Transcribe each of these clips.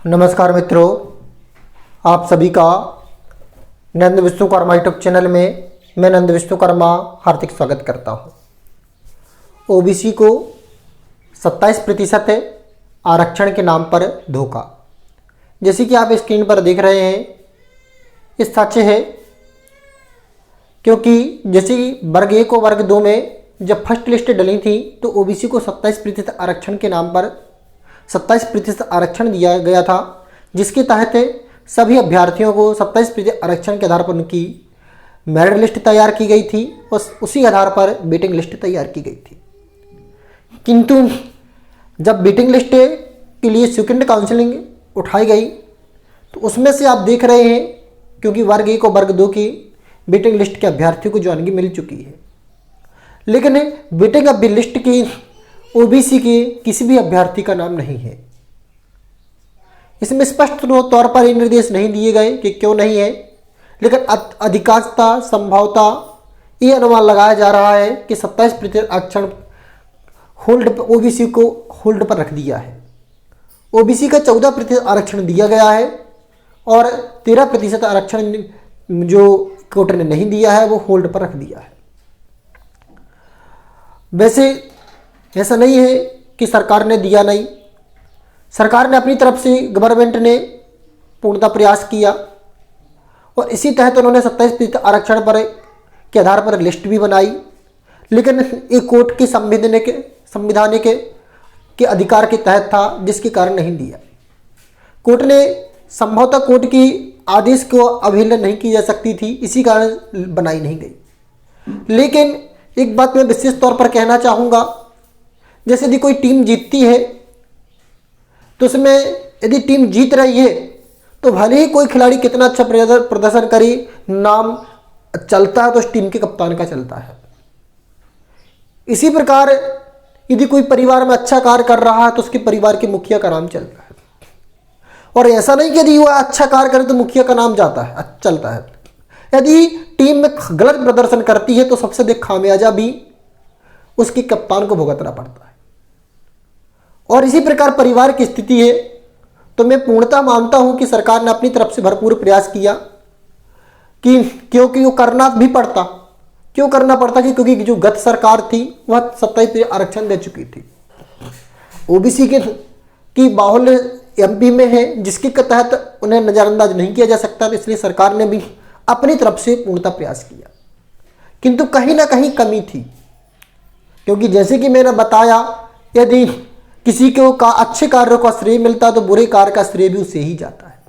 नमस्कार मित्रों, आप सभी का नंद विश्वकर्मा यूट्यूब चैनल में मैं नंद विश्वकर्मा हार्दिक स्वागत करता हूं। ओबीसी को 27% आरक्षण के नाम पर धोखा। जैसे कि आप स्क्रीन पर देख रहे हैं, ये सच है, क्योंकि जैसे वर्ग 1 और वर्ग 2 में जब फर्स्ट लिस्ट डली थी तो ओबीसी को 27% आरक्षण के नाम पर 27% आरक्षण दिया गया था, जिसके तहत सभी अभ्यर्थियों को 27% आरक्षण के आधार पर उनकी मेरिट लिस्ट तैयार की गई थी और उसी आधार पर वेटिंग लिस्ट तैयार की गई थी। किंतु जब वेटिंग लिस्ट के लिए सेकंड काउंसलिंग उठाई गई तो उसमें से आप देख रहे हैं, क्योंकि वर्ग 1 और वर्ग 2 की वेटिंग लिस्ट के अभ्यर्थियों को ज्वाइनिंग मिल चुकी है, लेकिन वेटिंग लिस्ट की ओबीसी के किसी भी अभ्यर्थी का नाम नहीं है। इसमें स्पष्ट तौर पर ये निर्देश नहीं दिए गए कि क्यों नहीं है, लेकिन अधिकांशतः संभवतः ये अनुमान लगाया जा रहा है कि 27% आरक्षण होल्ड ओबीसी को होल्ड पर रख दिया है। ओबीसी का 14% आरक्षण दिया गया है और 13% आरक्षण जो कोर्ट ने नहीं दिया है वो होल्ड पर रख दिया है। वैसे ऐसा नहीं है कि सरकार ने दिया नहीं, सरकार ने अपनी तरफ से, गवर्नमेंट ने पूर्णतः प्रयास किया और इसी तहत उन्होंने 27% आरक्षण पर के आधार पर लिस्ट भी बनाई, लेकिन एक कोर्ट के संविधानिक के अधिकार के तहत था, जिसके कारण नहीं दिया। कोर्ट ने संभवतः कोर्ट की आदेश को अवहेलना नहीं की जा सकती थी, इसी कारण बनाई नहीं गई। लेकिन एक बात मैं विशेष तौर पर कहना चाहूँगा, जैसे यदि कोई टीम जीतती है तो उसमें यदि टीम जीत रही है तो भले ही कोई खिलाड़ी कितना अच्छा प्रदर्शन करे, नाम चलता है तो उस टीम के कप्तान का चलता है। इसी प्रकार यदि कोई परिवार में अच्छा कार्य कर रहा है तो उसके परिवार के मुखिया का नाम चलता है, और ऐसा नहीं कि यदि वह अच्छा कार्य करे तो मुखिया का नाम जाता है, चलता है। यदि टीम में गलत प्रदर्शन करती है तो सबसे अधिक खामियाजा भी उसके कप्तान को भुगतना पड़ता है। और इसी प्रकार परिवार की स्थिति है, तो मैं पूर्णतः मानता हूं कि सरकार ने अपनी तरफ से भरपूर प्रयास किया कि क्योंकि वो करना भी पड़ता। क्यों करना पड़ता? क्योंकि जो गत सरकार थी वह 27% आरक्षण दे चुकी थी। ओबीसी की बाहुल्य एमपी में है, जिसके तहत उन्हें नजरअंदाज नहीं किया जा सकता, तो इसलिए सरकार ने भी अपनी तरफ से पूर्णतः प्रयास किया। किंतु कहीं ना कहीं कमी थी, क्योंकि जैसे कि मैंने बताया, यदि किसी को अच्छे कार्यों का श्रेय मिलता तो बुरे कार्य का श्रेय भी उसे ही जाता है।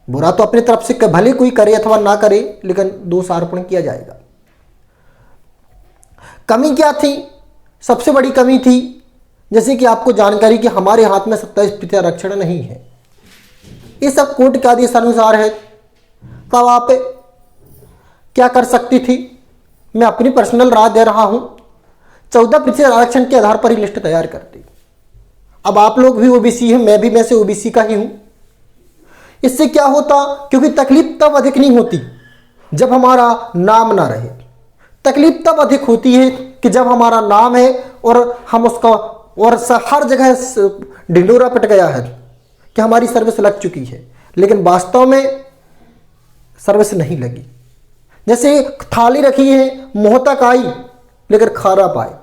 बुरा तो अपनी तरफ से भले कोई करे अथवा ना करे, लेकिन दोष आरोपण किया जाएगा। कमी क्या थी? सबसे बड़ी कमी थी, जैसे कि आपको जानकारी कि हमारे हाथ में 27% आरक्षण नहीं है। ये सब कोर्ट के आदेश अनुसार है। तब आप क्या कर सकती थी? मैं अपनी पर्सनल राय दे रहा हूं, 14% आरक्षण के आधार पर ही लिस्ट तैयार करती। अब आप लोग भी ओबीसी हैं, मैं भी में से ओबीसी का ही हूं। इससे क्या होता? क्योंकि तकलीफ तब अधिक नहीं होती जब हमारा नाम ना रहे। तकलीफ तब अधिक होती है कि जब हमारा नाम है और हम उसका और हर जगह ढिंडोरा पिट गया है कि हमारी सर्विस लग चुकी है, लेकिन वास्तव में सर्विस नहीं लगी। जैसे थाली रखी है, मुंह तक आई लेकर खाना पाए,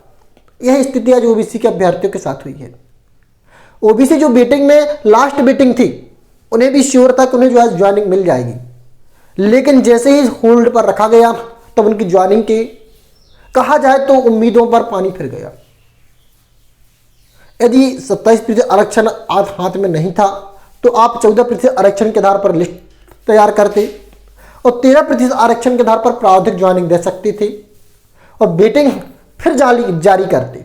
यह स्थिति आज ओबीसी के अभ्यर्थियों के साथ हुई है। ओबीसी जो वेटिंग में लास्ट वेटिंग थी, उन्हें भी श्योर था कि उन्हें जो है ज्वाइनिंग मिल जाएगी, लेकिन जैसे ही होल्ड पर रखा गया तब उनकी ज्वाइनिंग के कहा जाए तो उम्मीदों पर पानी फिर गया। यदि 27% आरक्षण हाथ में नहीं था तो आप 14% आरक्षण के आधार पर लिस्ट तैयार करते और 13% आरक्षण के आधार पर प्रावधानिक ज्वाइनिंग दे सकते थे और वेटिंग फिर जारी करते।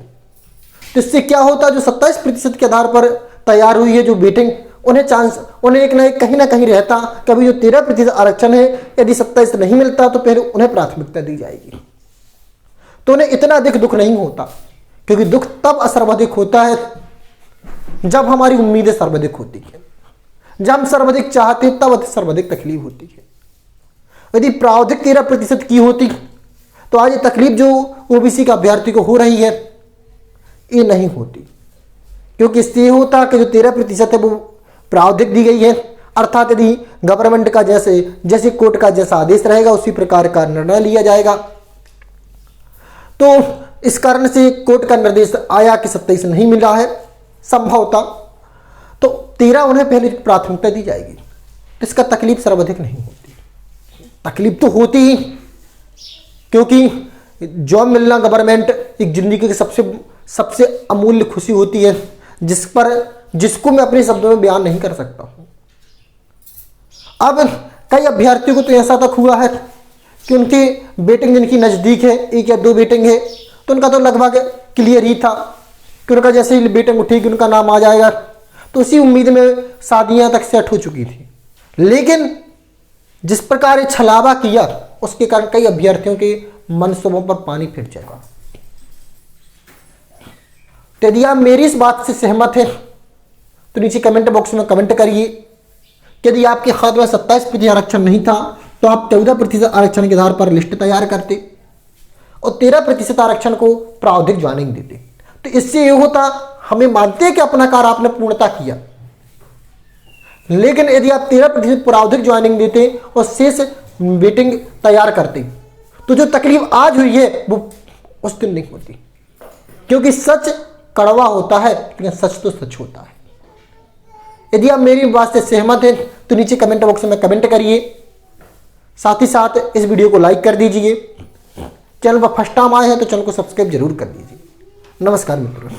तो इससे क्या होता? जो 27% के आधार पर तैयार हुई है जो वेटिंग, उन्हें एक ना कहीं रहता कि अभी जो 13% आरक्षण है, यदि 27 नहीं मिलता तो फिर उन्हें प्राथमिकता दी जाएगी। तो उन्हें इतना अधिक दुख नहीं होता, क्योंकि दुख तब सर्वाधिक होता है जब हमारी उम्मीदें सर्वाधिक होती है, जब हम सर्वाधिक चाहते तब सर्वाधिक तकलीफ होती है। यदि प्रावधानिक 13% की होती तो आज ये तकलीफ जो ओबीसी का अभ्यर्थी को हो रही है ये नहीं होती, क्योंकि इससे ये होता कि जो 13% है वो प्रावधान दी गई है, अर्थात यदि गवर्नमेंट का जैसे कोर्ट का जैसा आदेश रहेगा उसी प्रकार का निर्णय लिया जाएगा। तो इस कारण से कोर्ट का निर्देश आया कि 27 नहीं मिला है संभवतः, तो 13 उन्हें पहले प्राथमिकता दी जाएगी। इसका तकलीफ सर्वाधिक नहीं होती, तकलीफ तो होती ही, क्योंकि जॉब मिलना गवर्नमेंट एक जिंदगी की सबसे अमूल्य खुशी होती है, जिसको मैं अपने शब्दों में बयान नहीं कर सकता हूं। अब कई अभ्यर्थियों को तो ऐसा तक हुआ है कि उनके वेटिंग जिनकी नज़दीक है, 1 या 2 वेटिंग है, तो उनका तो लगभग क्लियर ही था कि उनका जैसे ही वेटिंग उठेगी उनका नाम आ जाएगा, तो उसी उम्मीद में शादियां तक सेट हो चुकी थी। लेकिन जिस प्रकार ये छलावा किया उसके कारण कई अभ्यर्थियों के मनसूबों पर पानी फिर जाएगा। तो यदि आप मेरी इस बात से सहमत हैं तो नीचे कमेंट बॉक्स में कमेंट करिए कि यदि आपके खाते में 27% आरक्षण नहीं था तो आप 14% आरक्षण के आधार पर लिस्ट तैयार करते और 13% आरक्षण को प्रावधानिक ज्वाइनिंग देते। तो इससे ये होता, हमें मानते हैं कि अपना कार्य आपने पूर्णता किया, लेकिन यदि आप 13% प्रावधानिक ज्वाइनिंग देते और शेष वेटिंग तैयार करते तो जो तकलीफ आज हुई है वो उस दिन नहीं होती, क्योंकि सच कड़वा होता है लेकिन सच तो सच होता है। यदि आप मेरी बात से सहमत हैं तो नीचे कमेंट बॉक्स में कमेंट करिए, साथ ही साथ इस वीडियो को लाइक कर दीजिए। चैनल पर फर्स्ट टाइम आए हैं तो चैनल को सब्सक्राइब जरूर कर दीजिए। नमस्कार मित्रों।